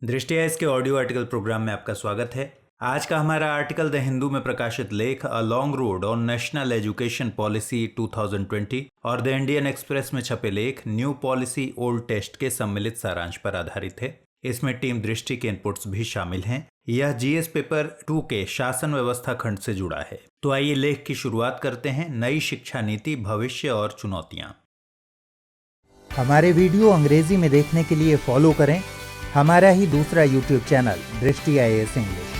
दृष्टि है इसके ऑडियो आर्टिकल प्रोग्राम में आपका स्वागत है। आज का हमारा आर्टिकल द हिंदू में प्रकाशित लेख a long road on national education policy 2020 और द इंडियन एक्सप्रेस में छपे लेख न्यू पॉलिसी ओल्ड टेस्ट के सम्मिलित सारांश पर आधारित है। इसमें टीम दृष्टि के इनपुट्स भी शामिल हैं। यह जीएस पेपर 2 के शासन व्यवस्था खंड से जुड़ा है। तो आइए लेख की शुरुआत करते हैं। नई शिक्षा नीति, भविष्य और चुनौतियां। हमारे वीडियो अंग्रेजी में देखने के लिए फॉलो करें हमारा ही दूसरा यूट्यूब चैनल दृष्टि IAS इंग्लिश।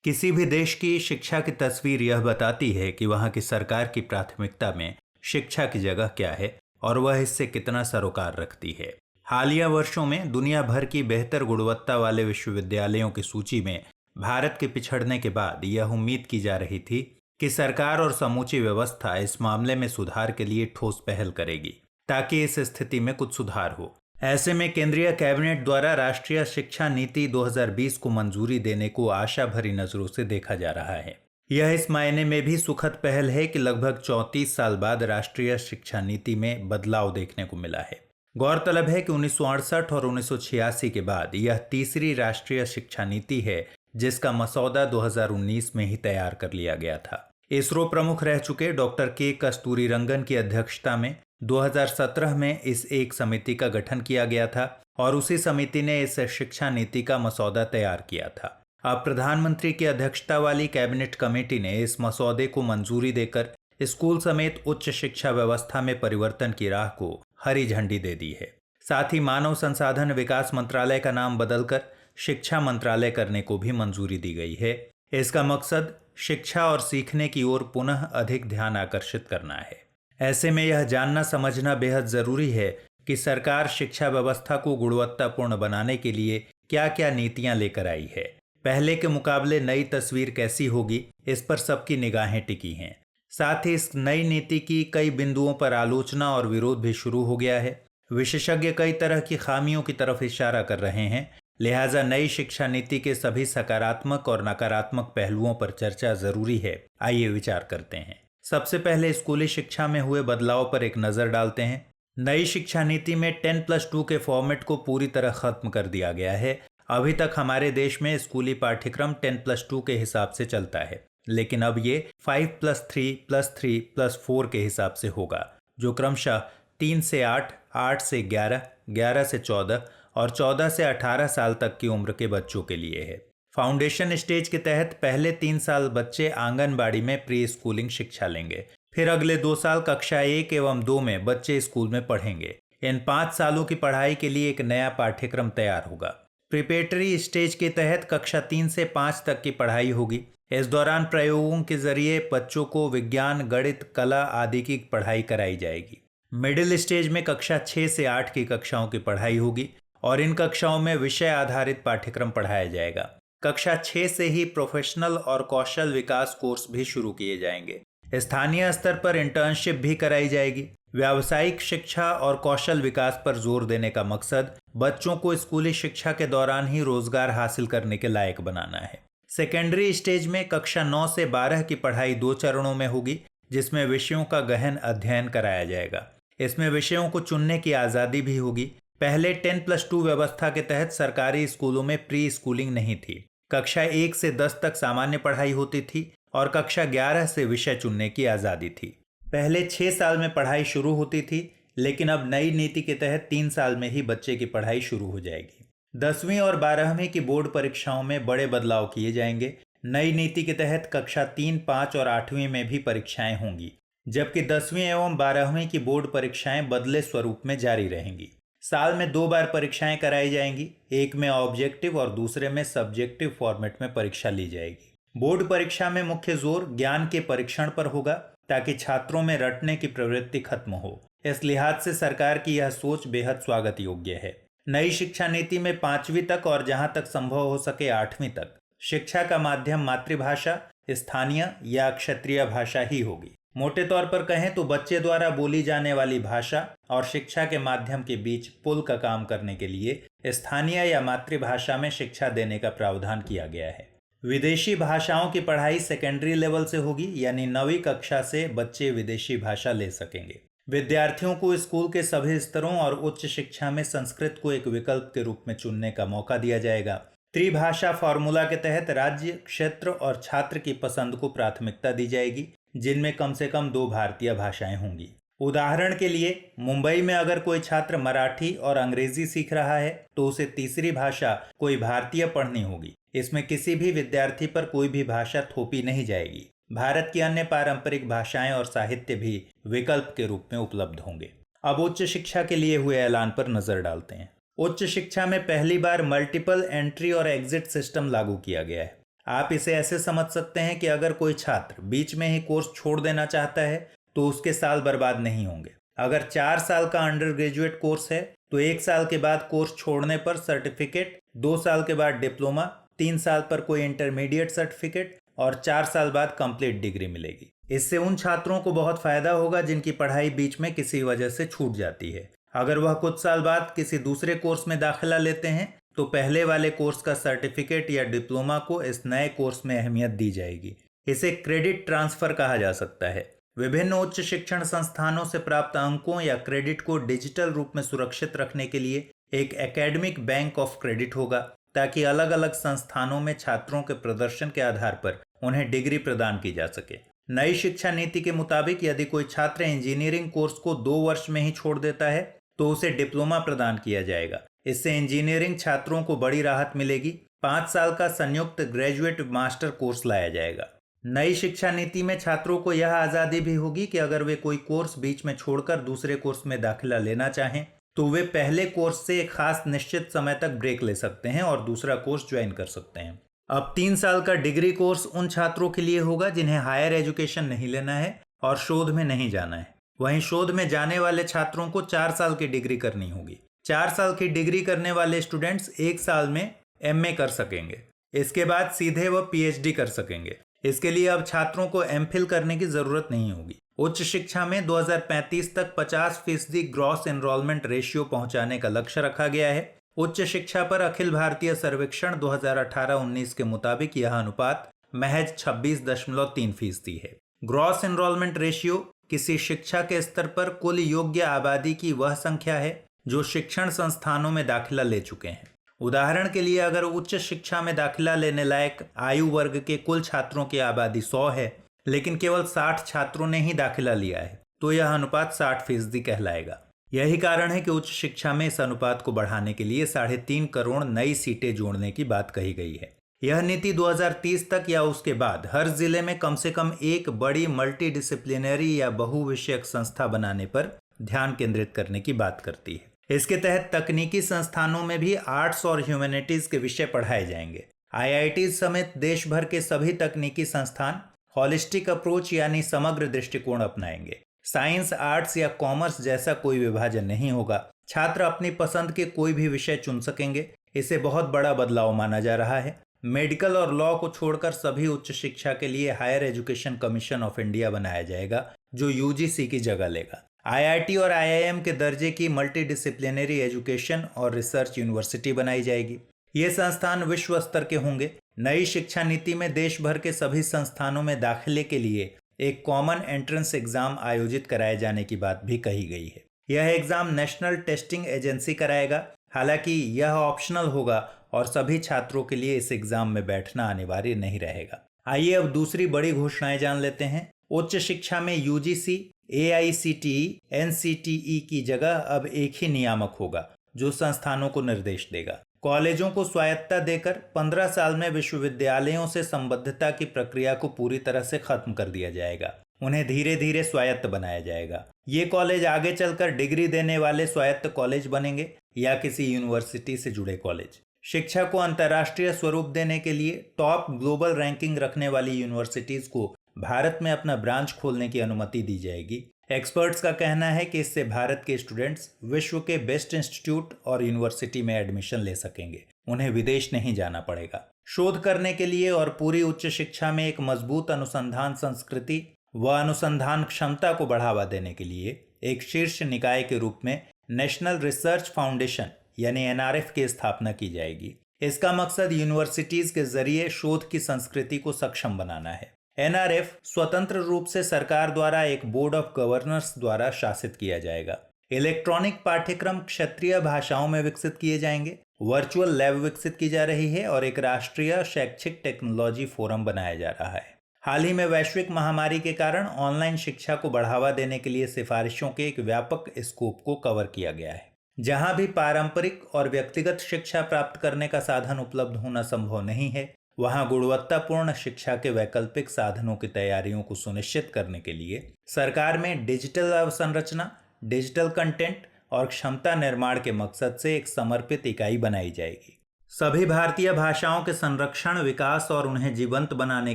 किसी भी देश की शिक्षा की तस्वीर यह बताती है कि वहाँ की सरकार की प्राथमिकता में शिक्षा की जगह क्या है और वह इससे कितना सरोकार रखती है। हालिया वर्षों में दुनिया भर की बेहतर गुणवत्ता वाले विश्वविद्यालयों की सूची में भारत के पिछड़ने के बाद यह उम्मीद की जा रही थी कि सरकार और समूची व्यवस्था इस मामले में सुधार के लिए ठोस पहल करेगी ताकि इस स्थिति में कुछ सुधार हो। ऐसे में केंद्रीय कैबिनेट द्वारा राष्ट्रीय शिक्षा नीति 2020 को मंजूरी देने को आशा भरी नजरों से देखा जा रहा है। यह इस मायने में भी सुखद पहल है कि लगभग 34 साल बाद राष्ट्रीय शिक्षा नीति में बदलाव देखने को मिला है। गौरतलब है कि 1968 और 1986 के बाद यह तीसरी राष्ट्रीय शिक्षा नीति है जिसका मसौदा 2019 में ही तैयार कर लिया गया था। इसरो प्रमुख रह चुके डॉक्टर के कस्तूरीरंगन की अध्यक्षता में 2017 में इस एक समिति का गठन किया गया था और उसी समिति ने इस शिक्षा नीति का मसौदा तैयार किया था। अब प्रधानमंत्री की अध्यक्षता वाली कैबिनेट कमेटी ने इस मसौदे को मंजूरी देकर स्कूल समेत उच्च शिक्षा व्यवस्था में परिवर्तन की राह को हरी झंडी दे दी है। साथ ही मानव संसाधन विकास मंत्रालय का नाम बदलकर शिक्षा मंत्रालय करने को भी मंजूरी दी गई है। इसका मकसद शिक्षा और सीखने की ओर पुनः अधिक ध्यान आकर्षित करना है। ऐसे में यह जानना समझना बेहद जरूरी है कि सरकार शिक्षा व्यवस्था को गुणवत्तापूर्ण बनाने के लिए क्या क्या नीतियां लेकर आई है। पहले के मुकाबले नई तस्वीर कैसी होगी, इस पर सबकी निगाहें टिकी हैं। साथ ही इस नई नीति की कई बिंदुओं पर आलोचना और विरोध भी शुरू हो गया है। विशेषज्ञ कई तरह की खामियों की तरफ इशारा कर रहे हैं। लिहाजा नई शिक्षा नीति के सभी सकारात्मक और नकारात्मक पहलुओं पर चर्चा जरूरी है। आइए विचार करते हैं। सबसे पहले स्कूली शिक्षा में हुए बदलाव पर एक नज़र डालते हैं। नई शिक्षा नीति में 10+2 के फॉर्मेट को पूरी तरह खत्म कर दिया गया है। अभी तक हमारे देश में स्कूली पाठ्यक्रम 10+2 के हिसाब से चलता है, लेकिन अब ये 5+3+3+4 के हिसाब से होगा, जो क्रमशः 3 से 8, 8 से 11, 11 से 14 और 14 से 18 साल तक की उम्र के बच्चों के लिए है। फाउंडेशन स्टेज के तहत पहले 3 साल बच्चे आंगनबाड़ी में प्री स्कूलिंग शिक्षा लेंगे। फिर अगले 2 साल कक्षा 1 एवं 2 में बच्चे स्कूल में पढ़ेंगे। इन 5 सालों की पढ़ाई के लिए एक नया पाठ्यक्रम तैयार होगा। प्रिपरेटरी स्टेज के तहत कक्षा 3 से 5 तक की पढ़ाई होगी। इस दौरान प्रयोगों के जरिए बच्चों को विज्ञान, गणित, कला आदि की पढ़ाई कराई जाएगी। मिडिल स्टेज में कक्षा 6 से 8 की कक्षाओं की पढ़ाई होगी और इन कक्षाओं में विषय आधारित पाठ्यक्रम पढ़ाया जाएगा। कक्षा 6 से ही प्रोफेशनल और कौशल विकास कोर्स भी शुरू किए जाएंगे। स्थानीय स्तर पर इंटर्नशिप भी कराई जाएगी। व्यावसायिक शिक्षा और कौशल विकास पर जोर देने का मकसद बच्चों को स्कूली शिक्षा के दौरान ही रोजगार हासिल करने के लायक बनाना है। सेकेंडरी स्टेज में कक्षा 9 से 12 की पढ़ाई 2 चरणों में होगी, जिसमें विषयों का गहन अध्ययन कराया जाएगा। इसमें विषयों को चुनने की आज़ादी भी होगी। पहले 10+2 व्यवस्था के तहत सरकारी स्कूलों में प्री स्कूलिंग नहीं थी। कक्षा 1 से 10 तक सामान्य पढ़ाई होती थी और कक्षा 11 से विषय चुनने की आज़ादी थी। पहले 6 साल में पढ़ाई शुरू होती थी, लेकिन अब नई नीति के तहत 3 साल में ही बच्चे की पढ़ाई शुरू हो जाएगी। 10वीं और 12वीं की बोर्ड परीक्षाओं में बड़े बदलाव किए जाएंगे। नई नीति के तहत कक्षा 3, 5 और 8वीं में भी परीक्षाएं होंगी, जबकि 10वीं एवं 12वीं की बोर्ड परीक्षाएं बदले स्वरूप में जारी रहेंगी। साल में 2 बार परीक्षाएं कराई जाएंगी, एक में ऑब्जेक्टिव और दूसरे में सब्जेक्टिव फॉर्मेट में परीक्षा ली जाएगी। बोर्ड परीक्षा में मुख्य जोर ज्ञान के परीक्षण पर होगा ताकि छात्रों में रटने की प्रवृत्ति खत्म हो। इस लिहाज से सरकार की यह सोच बेहद स्वागत योग्य है। नई शिक्षा नीति में 5वीं तक और जहां तक संभव हो सके 8वीं तक शिक्षा का माध्यम मातृभाषा, स्थानीय या क्षेत्रीय भाषा ही होगी। मोटे तौर पर कहें तो बच्चे द्वारा बोली जाने वाली भाषा और शिक्षा के माध्यम के बीच पुल का काम करने के लिए स्थानीय या मातृभाषा में शिक्षा देने का प्रावधान किया गया है। विदेशी भाषाओं की पढ़ाई सेकेंडरी लेवल से होगी, यानी 9वीं कक्षा से बच्चे विदेशी भाषा ले सकेंगे। विद्यार्थियों को स्कूल के सभी स्तरों और उच्च शिक्षा में संस्कृत को एक विकल्प के रूप में चुनने का मौका दिया जाएगा। त्रिभाषा फॉर्मूला के तहत राज्य, क्षेत्र और छात्र की पसंद को प्राथमिकता दी जाएगी, जिनमें कम से कम 2 भारतीय भाषाएं होंगी। उदाहरण के लिए मुंबई में अगर कोई छात्र मराठी और अंग्रेजी सीख रहा है तो उसे तीसरी भाषा कोई भारतीय पढ़नी होगी। इसमें किसी भी विद्यार्थी पर कोई भी भाषा थोपी नहीं जाएगी। भारत की अन्य पारंपरिक भाषाएं और साहित्य भी विकल्प के रूप में उपलब्ध होंगे। अब उच्च शिक्षा के लिए हुए ऐलान पर नजर डालते हैं। उच्च शिक्षा में पहली बार मल्टीपल एंट्री और एग्जिट सिस्टम लागू किया गया है। आप इसे ऐसे समझ सकते हैं कि अगर कोई छात्र बीच में ही कोर्स छोड़ देना चाहता है तो उसके साल बर्बाद नहीं होंगे। अगर 4 साल का अंडर ग्रेजुएट कोर्स है तो 1 साल के बाद कोर्स छोड़ने पर सर्टिफिकेट, 2 साल के बाद डिप्लोमा, 3 साल पर कोई इंटरमीडिएट सर्टिफिकेट और 4 साल बाद कंप्लीट डिग्री मिलेगी। इससे उन छात्रों को बहुत फायदा होगा जिनकी पढ़ाई बीच में किसी वजह से छूट जाती है। अगर वह कुछ साल बाद किसी दूसरे कोर्स में दाखिला लेते हैं तो पहले वाले कोर्स का सर्टिफिकेट या डिप्लोमा को इस नए कोर्स में अहमियत दी जाएगी। इसे क्रेडिट ट्रांसफर कहा जा सकता है। विभिन्न उच्च शिक्षण संस्थानों से प्राप्त अंकों या क्रेडिट को डिजिटल रूप में सुरक्षित रखने के लिए एक एकेडमिक बैंक ऑफ क्रेडिट होगा, ताकि अलग अलग संस्थानों में छात्रों के प्रदर्शन के आधार पर उन्हें डिग्री प्रदान की जा सके। नई शिक्षा नीति के मुताबिक यदि कोई छात्र इंजीनियरिंग कोर्स को 2 वर्ष में ही छोड़ देता है तो उसे डिप्लोमा प्रदान किया जाएगा। इससे इंजीनियरिंग छात्रों को बड़ी राहत मिलेगी। 5 साल का संयुक्त ग्रेजुएट मास्टर कोर्स लाया जाएगा। नई शिक्षा नीति में छात्रों को यह आज़ादी भी होगी कि अगर वे कोई कोर्स बीच में छोड़कर दूसरे कोर्स में दाखिला लेना चाहें तो वे पहले कोर्स से एक खास निश्चित समय तक ब्रेक ले सकते हैं और दूसरा कोर्स ज्वाइन कर सकते हैं। अब 3 साल का डिग्री कोर्स उन छात्रों के लिए होगा जिन्हें हायर एजुकेशन नहीं लेना है और शोध में नहीं जाना है। वहीं शोध में जाने वाले छात्रों को 4 साल की डिग्री करनी होगी। 4 साल की डिग्री करने वाले स्टूडेंट्स 1 साल में एमए कर सकेंगे। इसके बाद सीधे वह पीएचडी कर सकेंगे। इसके लिए अब छात्रों को एमफिल करने की जरूरत नहीं होगी। उच्च शिक्षा में 2035 तक 50% ग्रॉस एनरोलमेंट रेशियो पहुंचाने का लक्ष्य रखा गया है। उच्च शिक्षा पर अखिल भारतीय सर्वेक्षण 2018-19 के मुताबिक यह अनुपात महज 26.3% है। ग्रॉस एनरोलमेंट रेशियो किसी शिक्षा के स्तर पर कुल योग्य आबादी की वह संख्या है जो शिक्षण संस्थानों में दाखिला ले चुके हैं। उदाहरण के लिए अगर उच्च शिक्षा में दाखिला लेने लायक आयु वर्ग के कुल छात्रों की आबादी 100 है लेकिन केवल 60 छात्रों ने ही दाखिला लिया है तो यह अनुपात 60% कहलाएगा। यही कारण है कि उच्च शिक्षा में इस अनुपात को बढ़ाने के लिए 3.5 करोड़ नई सीटें जोड़ने की बात कही गई है। यह नीति 2030 तक या उसके बाद हर जिले में कम से कम एक बड़ी मल्टी डिसिप्लिनरी या बहुविषयक संस्था बनाने पर ध्यान केंद्रित करने की बात करती है। इसके तहत तकनीकी संस्थानों में भी आर्ट्स और ह्यूमैनिटीज के विषय पढ़ाए जाएंगे। आईआईटी समेत देश भर के सभी तकनीकी संस्थान हॉलिस्टिक अप्रोच यानी समग्र दृष्टिकोण अपनाएंगे। साइंस, आर्ट्स या कॉमर्स जैसा कोई विभाजन नहीं होगा। छात्र अपनी पसंद के कोई भी विषय चुन सकेंगे। इसे बहुत बड़ा बदलाव माना जा रहा है। मेडिकल और लॉ को छोड़कर सभी उच्च शिक्षा के लिए higher education commission of India बनाया जाएगा जो यूजीसी की जगह लेगा। आईआईटी और आईआईएम के दर्जे की मल्टी डिसिप्लिनरी एजुकेशन और रिसर्च यूनिवर्सिटी बनाई जाएगी। ये संस्थान विश्व स्तर के होंगे। नई शिक्षा नीति में देश भर के सभी संस्थानों में दाखिले के लिए एक कॉमन एंट्रेंस एग्जाम आयोजित कराए जाने की बात भी कही गई है। यह एग्जाम नेशनल टेस्टिंग एजेंसी कराएगा। हालांकि यह ऑप्शनल होगा और सभी छात्रों के लिए इस एग्जाम में बैठना अनिवार्य नहीं रहेगा। आइए अब दूसरी बड़ी घोषणाएं जान लेते हैं। उच्च शिक्षा में यूजीसी, एआईसीटीई, एनसीटीई की जगह अब एक ही नियामक होगा जो संस्थानों को निर्देश देगा। कॉलेजों को स्वायत्तता देकर 15 साल में विश्वविद्यालयों से संबद्धता की प्रक्रिया को पूरी तरह से खत्म कर दिया जाएगा। उन्हें धीरे धीरे स्वायत्त बनाया जाएगा। ये कॉलेज आगे चलकर डिग्री देने वाले स्वायत्त कॉलेज बनेंगे या किसी यूनिवर्सिटी से जुड़े कॉलेज। शिक्षा को अंतर्राष्ट्रीय स्वरूप देने के लिए टॉप ग्लोबल रैंकिंग रखने वाली यूनिवर्सिटीज को भारत में अपना ब्रांच खोलने की अनुमति दी जाएगी। एक्सपर्ट्स का कहना है कि इससे भारत के स्टूडेंट्स विश्व के बेस्ट इंस्टीट्यूट और यूनिवर्सिटी में एडमिशन ले सकेंगे। उन्हें विदेश नहीं जाना पड़ेगा। शोध करने के लिए और पूरी उच्च शिक्षा में एक मजबूत अनुसंधान संस्कृति व अनुसंधान क्षमता को बढ़ावा देने के लिए एक शीर्ष निकाय के रूप में नेशनल रिसर्च फाउंडेशन यानी एनआरएफ की स्थापना की जाएगी। इसका मकसद यूनिवर्सिटीज के जरिए शोध की संस्कृति को सक्षम बनाना है। एनआरएफ स्वतंत्र रूप से सरकार द्वारा एक बोर्ड ऑफ गवर्नर्स द्वारा शासित किया जाएगा। इलेक्ट्रॉनिक पाठ्यक्रम क्षेत्रीय भाषाओं में विकसित किए जाएंगे। वर्चुअल लैब विकसित की जा रही है और एक राष्ट्रीय शैक्षिक टेक्नोलॉजी फोरम बनाया जा रहा है। हाल ही में वैश्विक महामारी के कारण ऑनलाइन शिक्षा को बढ़ावा देने के लिए सिफारिशों के एक व्यापक स्कोप को कवर किया गया है। जहां भी पारंपरिक और व्यक्तिगत शिक्षा प्राप्त करने का साधन उपलब्ध होना संभव नहीं है, वहां गुणवत्तापूर्ण शिक्षा के वैकल्पिक साधनों की तैयारियों को सुनिश्चित करने के लिए सरकार में डिजिटल अवसंरचना, डिजिटल कंटेंट और क्षमता निर्माण के मकसद से एक समर्पित इकाई बनाई जाएगी। सभी भारतीय भाषाओं के संरक्षण, विकास और उन्हें जीवंत बनाने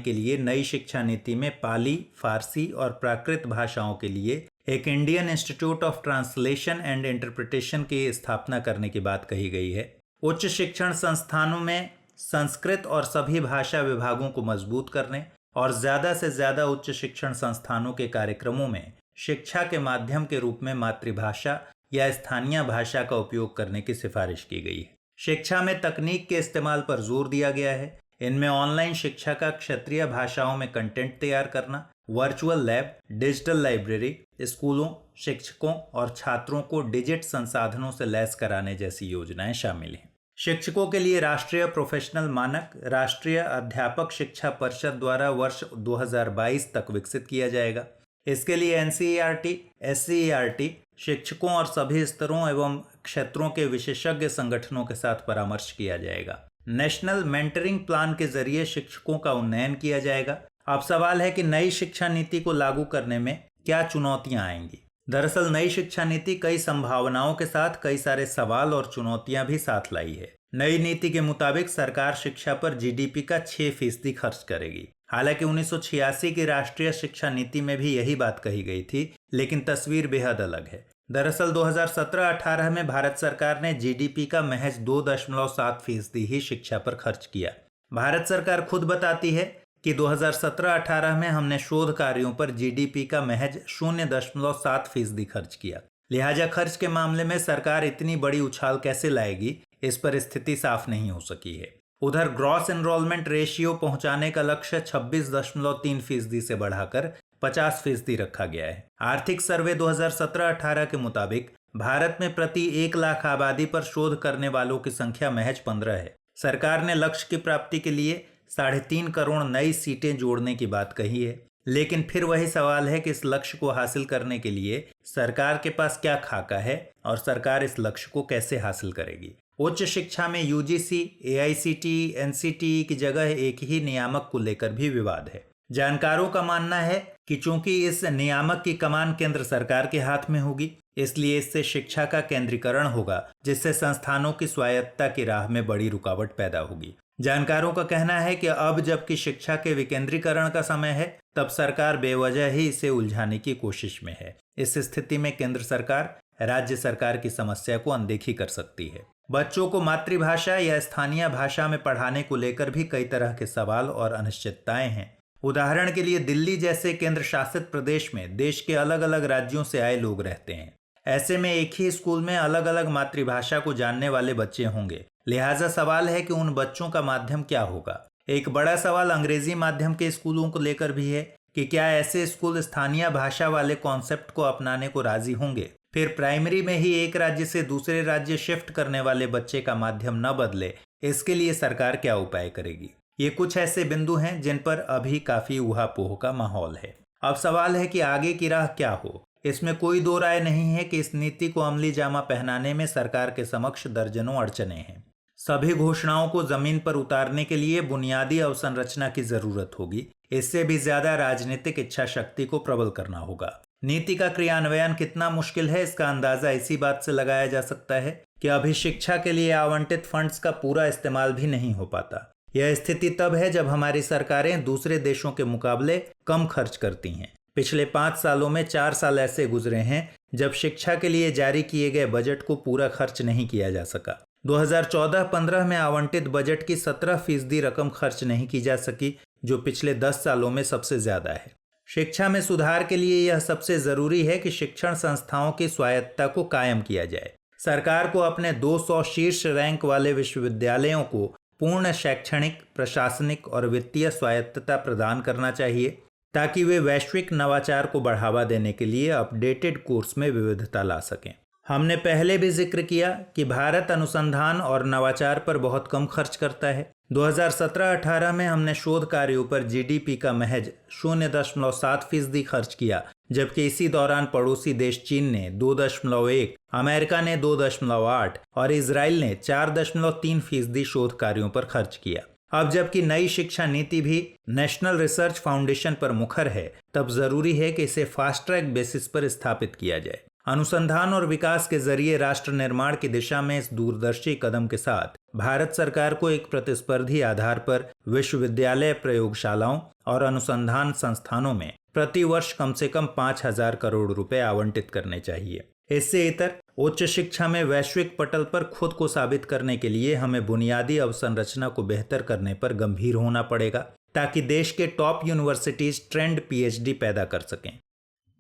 के लिए नई शिक्षा नीति में पाली, फारसी और प्राकृत भाषाओं के लिए एक Indian institute of translation and interpretation की स्थापना करने की बात कही गई है। उच्च शिक्षण संस्थानों में संस्कृत और सभी भाषा विभागों को मजबूत करने और ज़्यादा से ज़्यादा उच्च शिक्षण संस्थानों के कार्यक्रमों में शिक्षा के माध्यम के रूप में मातृभाषा या स्थानीय भाषा का उपयोग करने की सिफारिश की गई है। शिक्षा में तकनीक के इस्तेमाल पर जोर दिया गया है। इनमें ऑनलाइन शिक्षा का क्षेत्रीय भाषाओं में कंटेंट तैयार करना, वर्चुअल लैब, डिजिटल लाइब्रेरी, स्कूलों, शिक्षकों और छात्रों को डिजिटल संसाधनों से लैस कराने जैसी योजनाएं शामिल हैं। शिक्षकों के लिए राष्ट्रीय प्रोफेशनल मानक राष्ट्रीय अध्यापक शिक्षा परिषद द्वारा वर्ष 2022 तक विकसित किया जाएगा। इसके लिए एनसीईआरटी, एससीईआरटी, शिक्षकों और सभी स्तरों एवं क्षेत्रों के विशेषज्ञ संगठनों के साथ परामर्श किया जाएगा। नेशनल मेंटरिंग प्लान के जरिए शिक्षकों का उन्नयन किया जाएगा। अब सवाल है कि नई शिक्षा नीति को लागू करने में क्या चुनौतियां आएंगी। दरअसल नई शिक्षा नीति कई संभावनाओं के साथ कई सारे सवाल और चुनौतियां भी साथ लाई है। नई नीति के मुताबिक सरकार शिक्षा पर जीडीपी का 6% खर्च करेगी। हालांकि 1986 की राष्ट्रीय शिक्षा नीति में भी यही बात कही गई थी, लेकिन तस्वीर बेहद अलग है। दरअसल 2017-18 में भारत सरकार ने जीडीपी का महज 2.7% ही शिक्षा पर खर्च किया। भारत सरकार खुद बताती है कि 2017-18 में हमने शोध कार्यों पर जीडीपी का महज 0.7% खर्च किया। लिहाजा खर्च के मामले में सरकार इतनी बड़ी उछाल कैसे लाएगी, इस पर स्थिति साफ नहीं हो सकी है। उधर ग्रॉस एनरोलमेंट रेशियो पहुंचाने का लक्ष्य 26.3% से बढ़ाकर 50% रखा गया है। आर्थिक सर्वे 2017-18 के मुताबिक भारत में प्रति 1 लाख आबादी पर शोध करने वालों की संख्या महज 15 है। सरकार ने लक्ष्य की प्राप्ति के लिए 3.5 करोड़ नई सीटें जोड़ने की बात कही है, लेकिन फिर वही सवाल है कि इस लक्ष्य को हासिल करने के लिए सरकार के पास क्या खाका है और सरकार इस लक्ष्य को कैसे हासिल करेगी। उच्च शिक्षा में यूजीसी, एआईसीटीई, एनसीटीई की जगह एक ही नियामक को लेकर भी विवाद है। जानकारों का मानना है कि चूंकि इस नियामक की कमान केंद्र सरकार के हाथ में होगी, इसलिए इससे शिक्षा का केंद्रीकरण होगा, जिससे संस्थानों की स्वायत्तता की राह में बड़ी रुकावट पैदा होगी। जानकारों का कहना है कि अब जबकि शिक्षा के विकेंद्रीकरण का समय है, तब सरकार बेवजह ही इसे उलझाने की कोशिश में है। इस स्थिति में केंद्र सरकार राज्य सरकार की समस्या को अनदेखी कर सकती है। बच्चों को मातृभाषा या स्थानीय भाषा में पढ़ाने को लेकर भी कई तरह के सवाल और अनिश्चितताएं हैं। उदाहरण के लिए दिल्ली जैसे केंद्र शासित प्रदेश में देश के अलग अलग राज्यों से आए लोग रहते हैं। ऐसे में एक ही स्कूल में अलग अलग मातृभाषा को जानने वाले बच्चे होंगे। लिहाजा सवाल है कि उन बच्चों का माध्यम क्या होगा। एक बड़ा सवाल अंग्रेजी माध्यम के स्कूलों को लेकर भी है कि क्या ऐसे स्कूल स्थानीय भाषा वाले कॉन्सेप्ट को अपनाने को राजी होंगे। फिर प्राइमरी में ही एक राज्य से दूसरे राज्य शिफ्ट करने वाले बच्चे का माध्यम न बदले, इसके लिए सरकार क्या उपाय करेगी। ये कुछ ऐसे बिंदु हैं जिन पर अभी काफी ऊहापोह का माहौल है। अब सवाल है कि आगे की राह क्या हो। इसमें कोई दो राय नहीं है कि इस नीति को अमली जामा पहनाने में सरकार के समक्ष दर्जनों अड़चने हैं। सभी घोषणाओं को जमीन पर उतारने के लिए बुनियादी अवसंरचना की जरूरत होगी। इससे भी ज्यादा राजनीतिक इच्छा शक्ति को प्रबल करना होगा। नीति का क्रियान्वयन कितना मुश्किल है, इसका अंदाजा इसी बात से लगाया जा सकता है कि अभी शिक्षा के लिए आवंटित फंड्स का पूरा इस्तेमाल भी नहीं हो पाता। यह स्थिति तब है जब हमारी सरकारें दूसरे देशों के मुकाबले कम खर्च करती हैं। पिछले 5 सालों में 4 साल ऐसे गुजरे हैं जब शिक्षा के लिए जारी किए गए बजट को पूरा खर्च नहीं किया जा सका। 2014-15 में आवंटित बजट की 17% रकम खर्च नहीं की जा सकी, जो पिछले 10 सालों में सबसे ज्यादा है। शिक्षा में सुधार के लिए यह सबसे जरूरी है कि शिक्षण संस्थाओं की स्वायत्तता को कायम किया जाए। सरकार को अपने 200 शीर्ष रैंक वाले विश्वविद्यालयों को पूर्ण शैक्षणिक, प्रशासनिक और वित्तीय स्वायत्तता प्रदान करना चाहिए ताकि वे वैश्विक नवाचार को बढ़ावा देने के लिए अपडेटेड कोर्स में विविधता ला सकें। हमने पहले भी जिक्र किया कि भारत अनुसंधान और नवाचार पर बहुत कम खर्च करता है। 2017-18 में हमने शोध कार्यों पर जीडीपी का महज 0.7% खर्च किया, जबकि इसी दौरान पड़ोसी देश चीन ने 2.1, अमेरिका ने 2.8 और इजराइल ने 4.3% शोध कार्यों पर खर्च किया। अब जबकि नई शिक्षा नीति भी नेशनल रिसर्च फाउंडेशन पर मुखर है, तब जरूरी है कि इसे फास्ट ट्रैक बेसिस पर स्थापित किया जाए। अनुसंधान और विकास के जरिए राष्ट्र निर्माण की दिशा में इस दूरदर्शी कदम के साथ भारत सरकार को एक प्रतिस्पर्धी आधार पर विश्वविद्यालय, प्रयोगशालाओं और अनुसंधान संस्थानों में प्रति वर्ष कम से कम 5,000 करोड़ रुपए आवंटित करने चाहिए। इससे इतर उच्च शिक्षा में वैश्विक पटल पर खुद को साबित करने के लिए हमें बुनियादी अवसंरचना को बेहतर करने पर गंभीर होना पड़ेगा, ताकि देश के टॉप यूनिवर्सिटीज ट्रेंड पीएचडी पैदा कर सकें।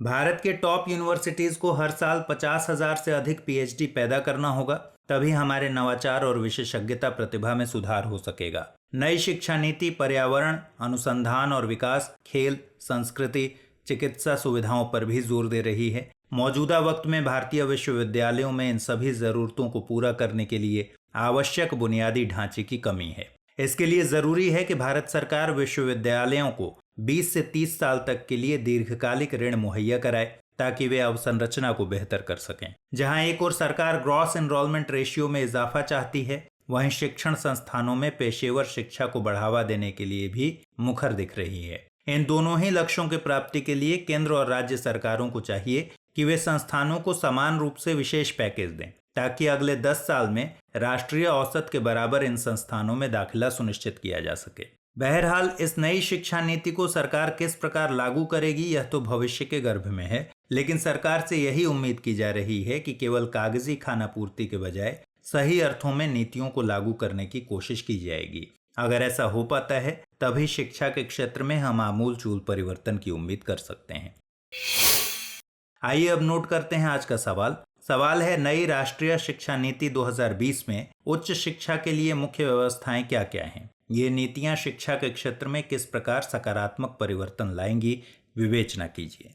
भारत के टॉप यूनिवर्सिटीज को हर साल 50,000 से अधिक पीएचडी पैदा करना होगा, तभी हमारे नवाचार और विशेषज्ञता प्रतिभा में सुधार हो सकेगा। नई शिक्षा नीति पर्यावरण, अनुसंधान और विकास, खेल, संस्कृति, चिकित्सा सुविधाओं पर भी जोर दे रही है। मौजूदा वक्त में भारतीय विश्वविद्यालयों में इन सभी जरूरतों को पूरा करने के लिए आवश्यक बुनियादी ढांचे की कमी है। इसके लिए जरूरी है कि भारत सरकार विश्वविद्यालयों को 20 से 30 साल तक के लिए दीर्घकालिक ऋण मुहैया कराए, ताकि वे अवसंरचना को बेहतर कर सकें। जहां एक और सरकार ग्रॉस एनरोलमेंट रेशियो में इजाफा चाहती है, वहीं शिक्षण संस्थानों में पेशेवर शिक्षा को बढ़ावा देने के लिए भी मुखर दिख रही है। इन दोनों ही लक्ष्यों की प्राप्ति के लिए केंद्र और राज्य सरकारों को चाहिए कि वे संस्थानों को समान रूप से विशेष पैकेज दें, ताकि अगले 10 साल में राष्ट्रीय औसत के बराबर इन संस्थानों में दाखिला सुनिश्चित किया जा सके। बहरहाल इस नई शिक्षा नीति को सरकार किस प्रकार लागू करेगी, यह तो भविष्य के गर्भ में है, लेकिन सरकार से यही उम्मीद की जा रही है कि केवल कागजी खाना पूर्ति के बजाय सही अर्थों में नीतियों को लागू करने की कोशिश की जाएगी। अगर ऐसा हो पाता है, तभी शिक्षा के क्षेत्र में हम आमूल चूल परिवर्तन की उम्मीद कर सकते हैं। आइए अब नोट करते हैं आज का सवाल। सवाल है, नई राष्ट्रीय शिक्षा नीति 2020 में उच्च शिक्षा के लिए मुख्य व्यवस्थाएं क्या क्या हैं? ये नीतियां शिक्षा के क्षेत्र में किस प्रकार सकारात्मक परिवर्तन लाएंगी, विवेचना कीजिए।